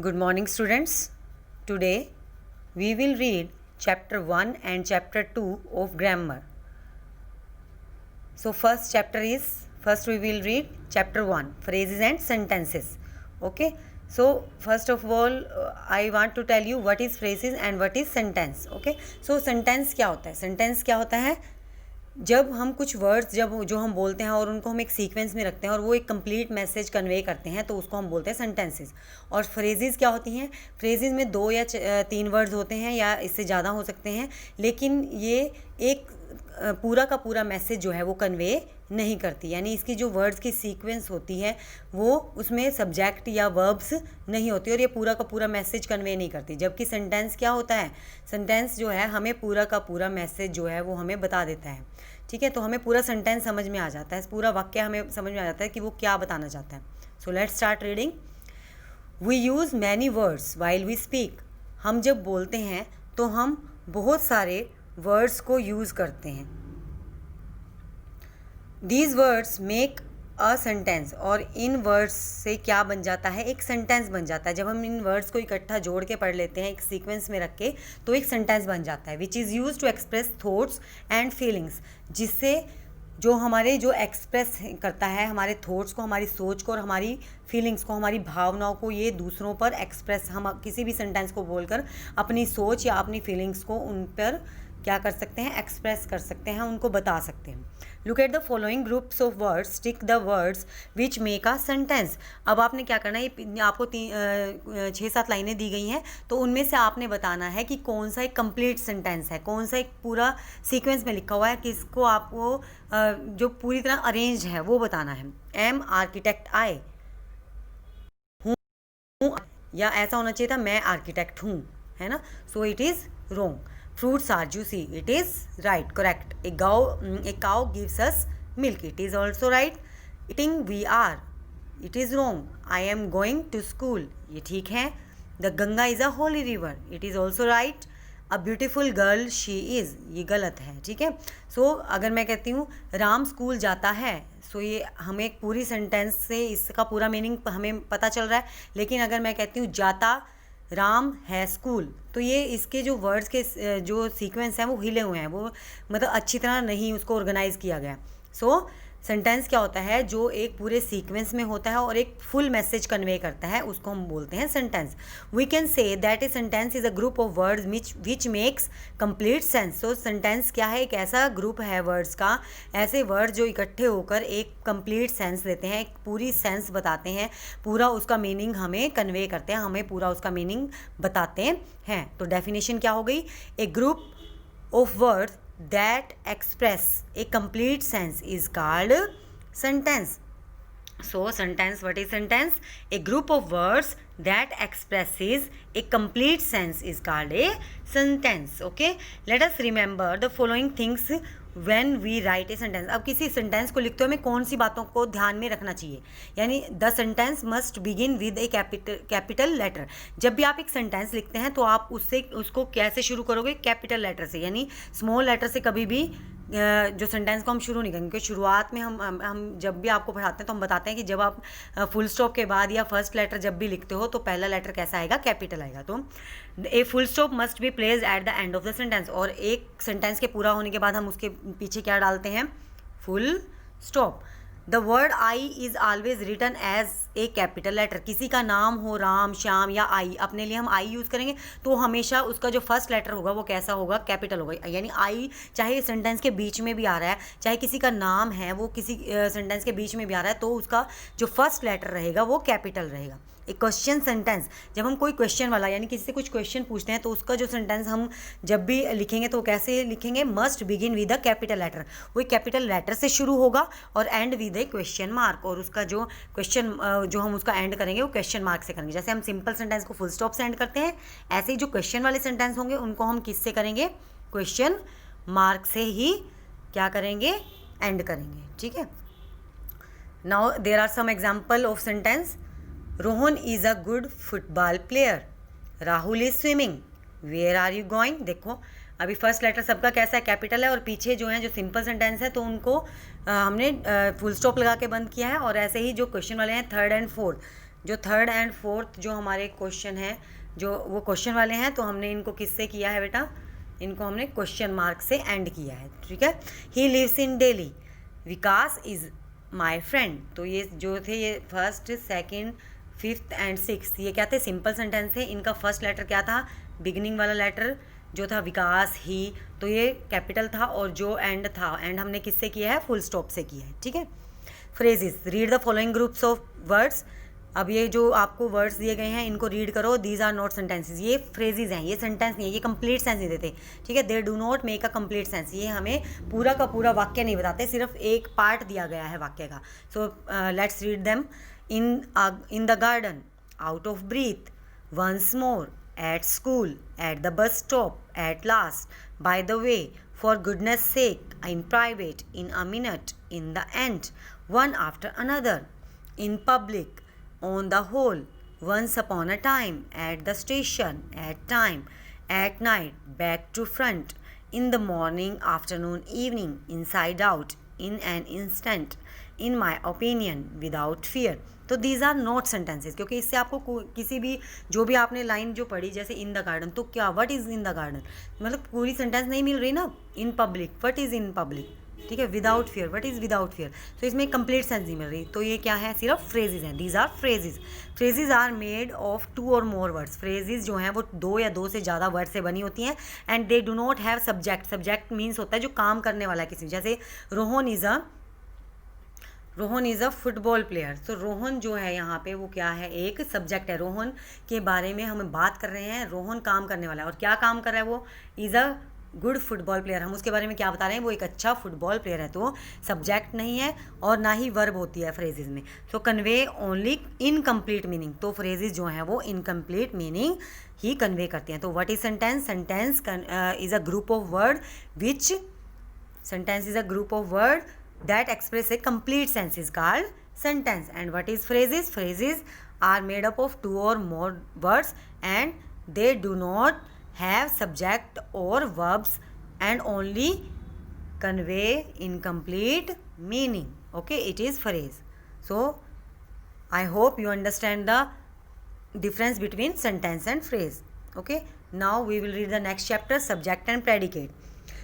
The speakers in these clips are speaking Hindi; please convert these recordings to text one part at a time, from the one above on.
Good morning, students. Today we will read chapter 1 and chapter 2 of grammar. So first we will read chapter 1, phrases and sentences. Okay. So first of all I want to tell you what is phrases and what is sentence. Okay. So sentence क्या होता है? Sentence क्या होता है? जब हम कुछ वर्ड्स जो हम बोलते हैं और उनको हम एक सीक्वेंस में रखते हैं और वो एक कंप्लीट मैसेज कन्वे करते हैं तो उसको हम बोलते हैं सेंटेंसेस. और फ्रेजेस क्या होती हैं? फ्रेजेस में 2 या 3 वर्ड्स होते हैं या इससे ज़्यादा हो सकते हैं, लेकिन ये एक पूरा का पूरा मैसेज जो है वो कन्वे नहीं करती. यानी इसकी जो वर्ड्स की सीक्वेंस होती है वो उसमें सब्जेक्ट या वर्ब्स नहीं होती और ये पूरा का पूरा मैसेज कन्वे नहीं करती. जबकि सेंटेंस क्या होता है? सेंटेंस जो है हमें पूरा का पूरा मैसेज जो है वो हमें बता देता है. ठीक है, तो हमें पूरा सेंटेंस समझ में आ जाता है, पूरा वाक्य हमें समझ में आ जाता है कि वो क्या बताना चाहता है. So let's start reading. We use many words while we speak. हम जब बोलते हैं तो हम बहुत सारे वर्ड्स को यूज़ करते हैं. These words make a sentence. और इन वर्ड्स से क्या बन जाता है? एक सेंटेंस बन जाता है. जब हम इन वर्ड्स को इकट्ठा जोड़ के पढ़ लेते हैं एक सीक्वेंस में रख के तो एक सेंटेंस बन जाता है. Which is use to express thoughts and feelings. जिससे जो हमारे जो एक्सप्रेस करता है हमारे थॉट्स को, हमारी सोच को और हमारी फीलिंग्स को, हमारी भावनाओं को, ये दूसरों पर एक्सप्रेस, हम किसी भी सेंटेंस को बोलकर अपनी सोच या अपनी फीलिंग्स को उन पर क्या कर सकते हैं? एक्सप्रेस कर सकते हैं, उनको बता सकते हैं. Look at the following groups of words, tick the words which make a sentence. अब आपने क्या करना है, ये आपको 6-7 लाइनें दी गई हैं तो उनमें से आपने बताना है कि कौन सा एक कंप्लीट सेंटेंस है, कौन सा एक पूरा सीक्वेंस में लिखा हुआ है, किसको आपको जो पूरी तरह अरेंज है वो बताना है. एम आर्किटेक्ट आई हूँ, या ऐसा होना चाहिए था मैं आर्किटेक्ट हूँ, है ना. सो it is wrong. Fruits are juicy. It is right, correct. A cow gives us milk. It is also right. Eating we are. It is wrong. I am going to school. ये ठीक है. The Ganga is a holy river. It is also right. A beautiful girl she is. ये गलत है. ठीक है. So अगर मैं कहती हूँ राम स्कूल जाता है, सो ये हमें एक पूरी सेंटेंस से इसका पूरा मीनिंग हमें पता चल रहा है. लेकिन अगर मैं कहती हूँ जाता राम है स्कूल, तो ये इसके जो वर्ड्स के जो सीक्वेंस हैं वो हिले हुए हैं, वो मतलब अच्छी तरह नहीं उसको ऑर्गेनाइज किया गया. सो सेंटेंस क्या होता है? जो एक पूरे सीक्वेंस में होता है और एक फुल मैसेज कन्वे करता है, उसको हम बोलते हैं sentence. We can say that a sentence is a group of words which makes complete sense. So sentence क्या है? एक ऐसा ग्रुप है वर्ड्स का, ऐसे वर्ड जो इकट्ठे होकर एक कंप्लीट सेंस देते हैं, एक पूरी सेंस बताते हैं, पूरा उसका मीनिंग हमें कन्वे करते हैं, हमें पूरा उसका मीनिंग बताते हैं. तो डेफिनेशन क्या हो गई? A group of words that express a complete sense is called sentence. So sentence, what is sentence? A group of words that expresses a complete sense is called a sentence. Okay, let us remember the following things when we write a sentence. अब किसी सेंटेंस को लिखते हुए हमें कौन सी बातों को ध्यान में रखना चाहिए? यानी the sentence must begin with a capital letter. जब भी आप एक सेंटेंस लिखते हैं तो आप उसको कैसे शुरू करोगे? कैपिटल लेटर से. यानी स्मॉल लेटर से कभी भी जो सेंटेंस को हम शुरू नहीं करेंगे. क्योंकि शुरुआत में हम जब भी आपको पढ़ाते हैं तो हम बताते हैं कि जब आप फुल स्टॉप के बाद या फर्स्ट लेटर जब भी लिखते हो तो पहला लेटर कैसा आएगा? कैपिटल आएगा. तो a full stop must be placed at the end of the sentence. और एक सेंटेंस के पूरा होने के बाद हम उसके पीछे क्या डालते हैं? Full stop. The word I is always written as a capital letter. किसी का नाम हो राम, श्याम या आई, अपने लिए हम आई यूज़ करेंगे तो हमेशा उसका जो फर्स्ट लेटर होगा वो कैसा होगा? कैपिटल होगा. यानी आई चाहे सेंटेंस के बीच में भी आ रहा है, चाहे किसी का नाम है वो किसी सेंटेंस के बीच में भी आ रहा है, तो उसका जो फर्स्ट लेटर रहेगा वो कैपिटल रहेगा. एक क्वेश्चन सेंटेंस, जब हम कोई क्वेश्चन वाला यानी किसी से कुछ क्वेश्चन पूछते हैं तो उसका जो सेंटेंस हम जब भी लिखेंगे तो कैसे लिखेंगे? Must begin with a capital letter. वो कैपिटल लेटर से शुरू होगा और end with a question mark. और उसका जो क्वेश्चन जो हम उसका एंड करेंगे वो क्वेश्चन मार्क से करेंगे. जैसे हम सिंपल सेंटेंस को फुल स्टॉप से एंड करते हैं, ऐसे ही जो क्वेश्चन वाले सेंटेंस होंगे उनको हम किससे करेंगे? क्वेश्चन मार्क से ही क्या करेंगे? एंड करेंगे. ठीक है. Now there are some example of sentence. Rohan is a good football player. Rahul is swimming. Where are you going? देखो अभी फर्स्ट लेटर सबका कैसा है? कैपिटल है. और पीछे जो है जो सिंपल सेंटेंस है तो उनको हमने फुल स्टॉप लगा के बंद किया है. और ऐसे ही जो क्वेश्चन वाले हैं थर्ड एंड फोर्थ जो थर्ड एंड फोर्थ जो हमारे क्वेश्चन हैं जो वो क्वेश्चन वाले हैं, तो हमने इनको किससे किया है बेटा, इनको हमने क्वेश्चन मार्क से एंड किया है, ठीक है। He lives in Delhi, Vikas is my friend. तो ये जो थे ये first, second, fifth and sixth, ये क्या थे, सिंपल सेंटेंस थे। इनका फर्स्ट लेटर क्या था, बिगिनिंग वाला लेटर जो था विकास, ही, तो ये कैपिटल था, और जो एंड था, एंड हमने किससे किया है, फुल स्टॉप से किया है, ठीक है। Phrases, read the following groups of words. अब ये जो आपको वर्ड्स दिए गए हैं इनको रीड करो। दीज आर नॉट सेंटेंसेस, ये फ्रेजेज हैं, ये सेंटेंस नहीं है, ये कंप्लीट सेंस नहीं देते, ठीक है। They do not make a complete sense, ये हमें पूरा का पूरा वाक्य नहीं बताते, सिर्फ एक पार्ट दिया गया है वाक्य का। So let's read them. In the garden, out of breath, once more, at school, at the bus stop, at last, by the way, for goodness sake, in private, in a minute, in the end, one after another, in public, on the whole, once upon a time, at the station, at time, at night, back to front, in the morning, afternoon, evening, inside out, in an instant, in my opinion, without fear. तो दीज आर नॉट सेंटेंसेज, क्योंकि इससे आपको किसी भी जो भी आपने लाइन जो पढ़ी जैसे इन द गार्डन, तो क्या what is in the garden, मतलब पूरी सेंटेंस नहीं मिल रही ना। In public, what is in public, ठीक है। Without fear, what is without fear, तो इसमें कंप्लीट सेंस नहीं मिल रही। तो ये क्या है, सिर्फ फ्रेजेज हैं। These are phrases. Phrases are made of 2 और मोर वर्ड्स। फ्रेजेज जो हैं वो 2 या 2 से ज़्यादा वर्ड से बनी होती हैं। And they do not have subject. Subject means होता है जो काम करने वाला किसी, जैसे Rohan is a football player. तो रोहन जो है यहाँ पे वो क्या है, एक सब्जेक्ट है। रोहन के बारे में हम बात कर रहे हैं, रोहन काम करने वाला है, और क्या काम कर रहा है वो, is a good football player. हम उसके बारे में क्या बता रहे हैं, वो एक अच्छा फुटबॉल प्लेयर है। तो सब्जेक्ट नहीं है और ना ही वर्ब होती है फ्रेजेज में। तो कन्वे ओनली इनकम्प्लीट मीनिंग, तो फ्रेजेज जो हैं वो इनकम्प्लीट मीनिंग ही कन्वे करती हैं। तो what is sentence, sentence is a group of word which, sentence is a group of word that express a complete sense is called sentence. And what is phrases, phrases are made up of 2 or more words and they do not have subject or verbs and only convey incomplete meaning. Okay, it is phrase. So I hope you understand the difference between sentence and phrase. Okay, now we will read the next chapter, subject and predicate.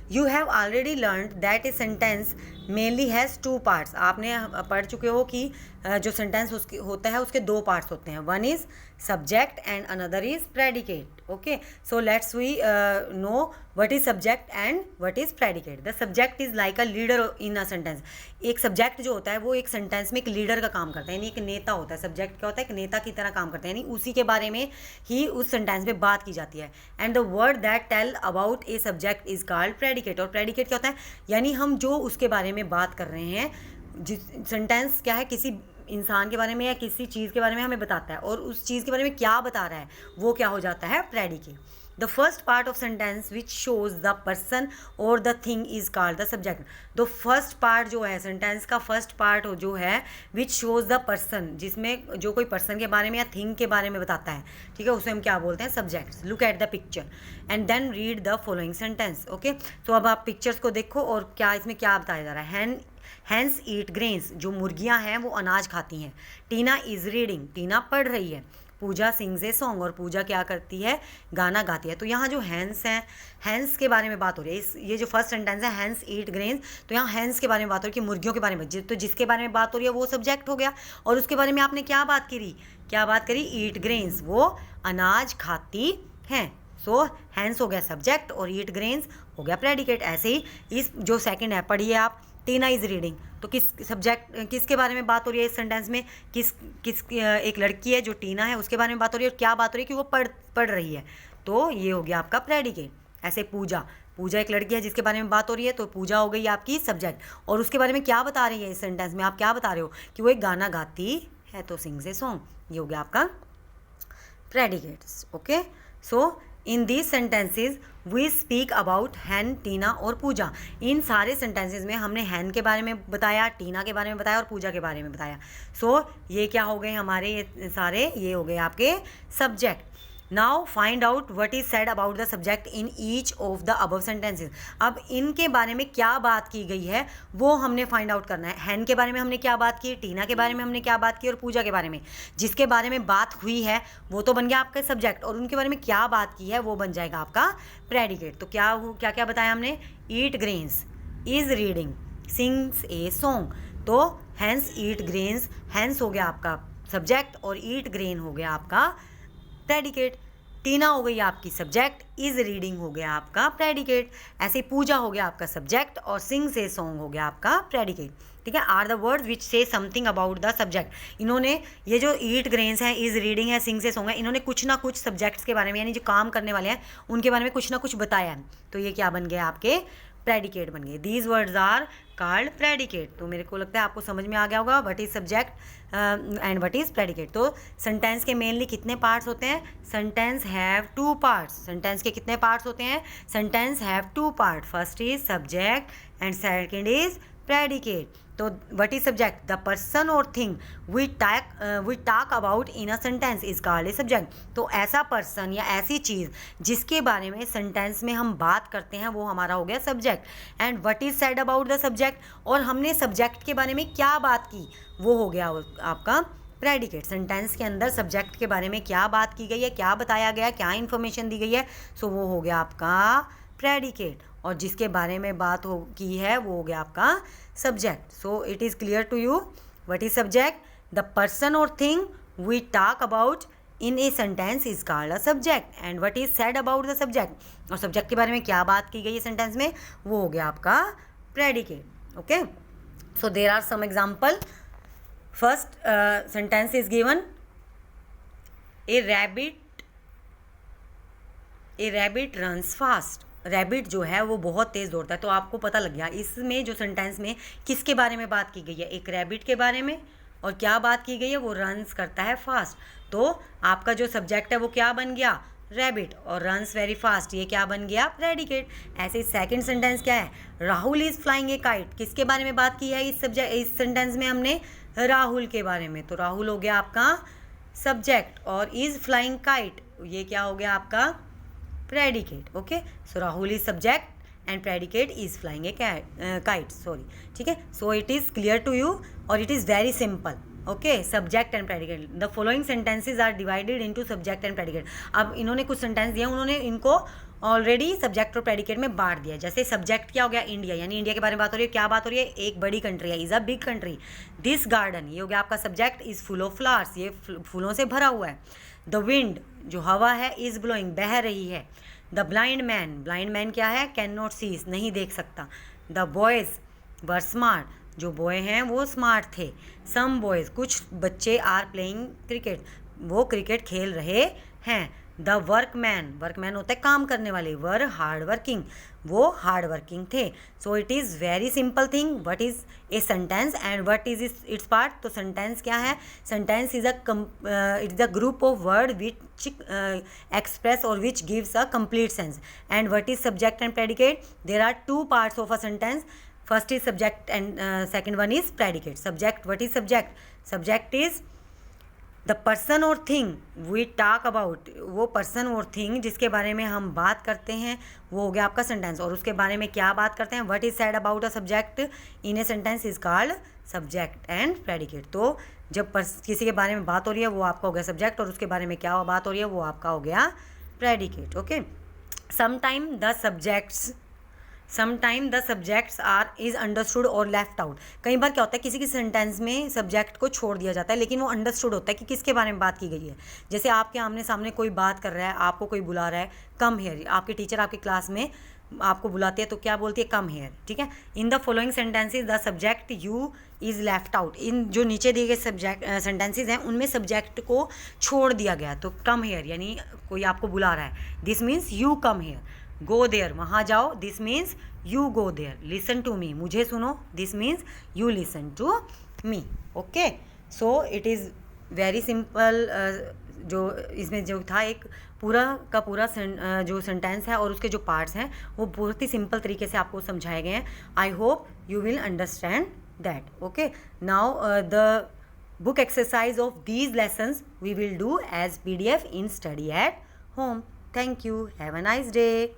You have already learned that a sentence mainly has 2 parts. आपने पढ़ चुके हो कि जो सेंटेंस उसके होता है उसके 2 पार्ट्स होते हैं। One is subject and another is predicate. Okay, so let's we know what is subject and what is predicate. The subject is like a leader in a sentence. एक सब्जेक्ट जो होता है वो एक सेंटेंस में एक लीडर का काम करता है, यानी एक नेता होता है। सब्जेक्ट क्या होता है, एक नेता की तरह काम करता है, यानी उसी के बारे में ही उस सेंटेंस में बात की जाती है। And the word that tell about a subject is called predicate. और प्रेडिकेट क्या होता है, यानी हम जो उसके बारे में बात कर रहे हैं, जिस सेंटेंस क्या है, किसी इंसान के बारे में या किसी चीज़ के बारे में हमें बताता है, और उस चीज़ के बारे में क्या बता रहा है वो क्या हो जाता है, predicate. The first part of sentence which shows the person और the thing is called the subject. तो फर्स्ट पार्ट जो है सेंटेंस का, फर्स्ट पार्ट जो है विच शोज द पर्सन, जिसमें जो कोई पर्सन के बारे में या थिंग के बारे में बताता है, ठीक है, उसे हम क्या बोलते हैं, subject. Look at the picture and then read the following sentence. Okay, तो अब आप पिक्चर्स को देखो और क्या इसमें क्या बताया जा रहा है। हैंस ईट ग्रेन्स, जो मुर्गियां हैं वो अनाज खाती हैं। टीना इज़ रीडिंग, टीना पढ़ रही है। पूजा सिंग्स ए सॉन्ग, और पूजा क्या करती है, गाना गाती है। तो यहाँ जो हैंस हैं, हैंस के बारे में बात हो रही है। ये जो फर्स्ट सेंटेंस है हैंस ईट ग्रेन्स, तो यहाँ हैंस के बारे में बात हो रही है कि मुर्गियों के बारे में। तो जिसके बारे में बात हो रही है वो सब्जेक्ट हो गया, और उसके बारे में आपने क्या बात करी, ईट ग्रेन्स, वो अनाज खाती हैं। सो हैंस हो गया सब्जेक्ट और ईट ग्रेन्स हो गया प्रेडिकेट। ऐसे ही इस जो सेकंड है पढ़िए आप, टीना इज़ रीडिंग, तो किस सब्जेक्ट किसके बारे में बात हो रही है इस सेंटेंस में, किस एक लड़की है जो टीना है उसके बारे में बात हो रही है, और क्या बात हो रही है कि वो पढ़ रही है। तो ये हो गया आपका प्रेडिकेट। ऐसे पूजा एक लड़की है जिसके बारे में बात हो रही है, तो पूजा हो गई आपकी सब्जेक्ट, और उसके बारे में क्या बता रही है इस सेंटेंस में, आप क्या बता रहे हो कि वो एक गाना गाती है, तो सिंग्स ए सॉन्ग, ये हो गया आपका predicates. Okay, so in these sentences we speak about hen, Tina और पूजा। इन सारे सेंटेंसेज में हमने हैन के बारे में बताया, टीना के बारे में बताया और पूजा के बारे में बताया। सो ये क्या हो गए हमारे, ये सारे ये हो गए आपके subject. Now find out what is said about the subject in each of the above sentences. अब इनके बारे में क्या बात की गई है वो हमने फाइंड आउट करना है। हैन के बारे में हमने क्या बात की, टीना के बारे में हमने क्या बात की और पूजा के बारे में। जिसके बारे में बात हुई है वो तो बन गया आपका सब्जेक्ट, और उनके बारे में क्या बात की है वो बन जाएगा आपका प्रेडिकेट। तो क्या क्या बताया हमने, eat grains, is reading, sings a song. तो हैंस ईट ग्रेन्स, हैंस हो गया आपका सब्जेक्ट और ईट ग्रेन हो गया आपका प्रेडिकेट। टीना हो गई आपकी सब्जेक्ट, इज रीडिंग हो गया आपका प्रेडिकेट। ऐसे पूजा हो गया आपका सब्जेक्ट और सिंग से सॉन्ग हो गया आपका प्रेडिकेट। ठीक है, आर द वर्ड्स विच से समथिंग अबाउट द सब्जेक्ट। इन्होंने ये जो ईट ग्रेन्स हैं, इज रीडिंग है, सिंग से सॉन्ग है, इन्होंने कुछ ना कुछ सब्जेक्ट्स के बारे में यानी जो काम करने वाले हैं उनके बारे में कुछ ना कुछ बताया है। तो ये क्या बन गया आपके प्रेडिकेट बन गए। These words are called predicate. तो मेरे को लगता है आपको समझ में आ गया होगा what is subject and what is predicate. तो सेंटेंस के मेनली कितने पार्ट्स होते हैं, sentence have two parts. Sentence के कितने पार्ट्स होते हैं, sentence have two part, first is subject and second is predicate. तो what is subject, the person और thing we talk about in a sentence is called a subject. तो ऐसा पर्सन या ऐसी चीज़ जिसके बारे में सेंटेंस में हम बात करते हैं वो हमारा हो गया subject. And what is said about the subject, और हमने सब्जेक्ट के बारे में क्या बात की वो हो गया आपका प्रेडिकेट। सेंटेंस के अंदर सब्जेक्ट के बारे में क्या बात की गई है, क्या बताया गया, क्या इन्फॉर्मेशन दी गई है, सो वो हो गया आपका प्रेडिकेट। और जिसके बारे में बात की है वो हो गया आपका subject. So it is clear to you what is subject, the person और thing we talk about in a sentence is called a subject. And what is said about the subject, और सब्जेक्ट के बारे में क्या बात की गई है सेंटेंस में वो हो गया आपका predicate. Okay, so there are some example. First sentence is given, a rabbit runs fast. Rabbit जो है वो बहुत तेज़ दौड़ता है। तो आपको पता लग गया इसमें जो सेंटेंस में किसके बारे में बात की गई है, एक रैबिट के बारे में, और क्या बात की गई है, वो रन्स करता है फास्ट। तो आपका जो सब्जेक्ट है वो क्या बन गया, रैबिट, और रन्स वेरी फास्ट, ये क्या बन गया, प्रेडिकेट। ऐसे सेकंड सेंटेंस क्या है, Rahul is flying a kite. किसके बारे में बात की है इस सेंटेंस में हमने, राहुल के बारे में। तो राहुल हो गया आपका सब्जेक्ट और इज़ फ्लाइंग काइट ये क्या हो गया आपका predicate. Okay, so Rahul is subject and predicate is flying a kite, sorry. ठीक है, so it is clear to you और it is very simple. Okay, subject and predicate, the following sentences are divided into subject and predicate. अब इन्होंने कुछ सेंटेंस दिए, उन्होंने इनको ऑलरेडी सब्जेक्ट और प्रेडिकेट में बांट दिया। जैसे सब्जेक्ट क्या हो गया, इंडिया, यानी इंडिया के बारे में बात हो रही है। क्या बात हो रही है, एक बड़ी कंट्री है, is a big country. This garden, ये हो गया आपका subject, is full of flowers, ये फूलों से भरा हुआ है। द विंड, जो हवा है, इज़ ब्लोइंग, बह रही है। द ब्लाइंड मैन क्या है, कैन नॉट सीज, नहीं देख सकता। द बॉयज़ वर स्मार्ट, जो बॉय हैं वो स्मार्ट थे। सम बॉयज़, कुछ बच्चे, आर प्लेइंग क्रिकेट, वो क्रिकेट खेल रहे हैं। द वर्कमैन होता है काम करने वाले, वर हार्ड वर्किंग, वो हार्ड वर्किंग थे। So it is very simple thing, what is a sentence and what is its part. तो सेंटेंस क्या है, sentence is its a group of word which express or which gives a complete sense. And what is subject and predicate, there are two parts of a sentence, first is subject and second one is predicate. Subject, what is subject, subject is the person और थिंग वी टॉक अबाउट, वो पर्सन और थिंग जिसके बारे में हम बात करते हैं वो हो गया आपका सेंटेंस। और उसके बारे में क्या बात करते हैं, what is said about a subject in a sentence is called subject and predicate. तो जब किसी के बारे में बात हो रही है वो आपका हो गया सब्जेक्ट, और उसके बारे में क्या बात हो रही है वो आपका हो गया predicate. Okay, sometime the subjects are is understood और लेफ्ट आउट। कई बार क्या होता है, किसी किसी सेंटेंस में सब्जेक्ट को छोड़ दिया जाता है लेकिन वो अंडरस्टूड होता है कि किसके बारे में बात की गई है। जैसे आपके आमने सामने कोई बात कर रहा है, आपको कोई बुला रहा है, कम हेयर, आपके टीचर आपकी क्लास में आपको बुलाती है तो क्या बोलती है, कम हेयर। ठीक है, in the following sentences the subject you is left out. In जो नीचे दिए गए सब्जेक्ट सेंटेंसेज हैं उनमें सब्जेक्ट को छोड़ दिया गया। तो कम हेयर यानी कोई आपको बुला रहा है, this means you come here. Go there, वहाँ जाओ, this means you go there. Listen to me, मुझे सुनो, this means you listen to me. Okay, so it is very simple. जो इसमें जो था एक पूरा का पूरा जो सेंटेंस है और उसके जो पार्ट्स हैं वो बहुत ही सिंपल तरीके से आपको समझाए गए हैं। I hope you will understand that. Okay, now the book exercise of these lessons we will do as PDF in study at home. Thank you. Have a nice day.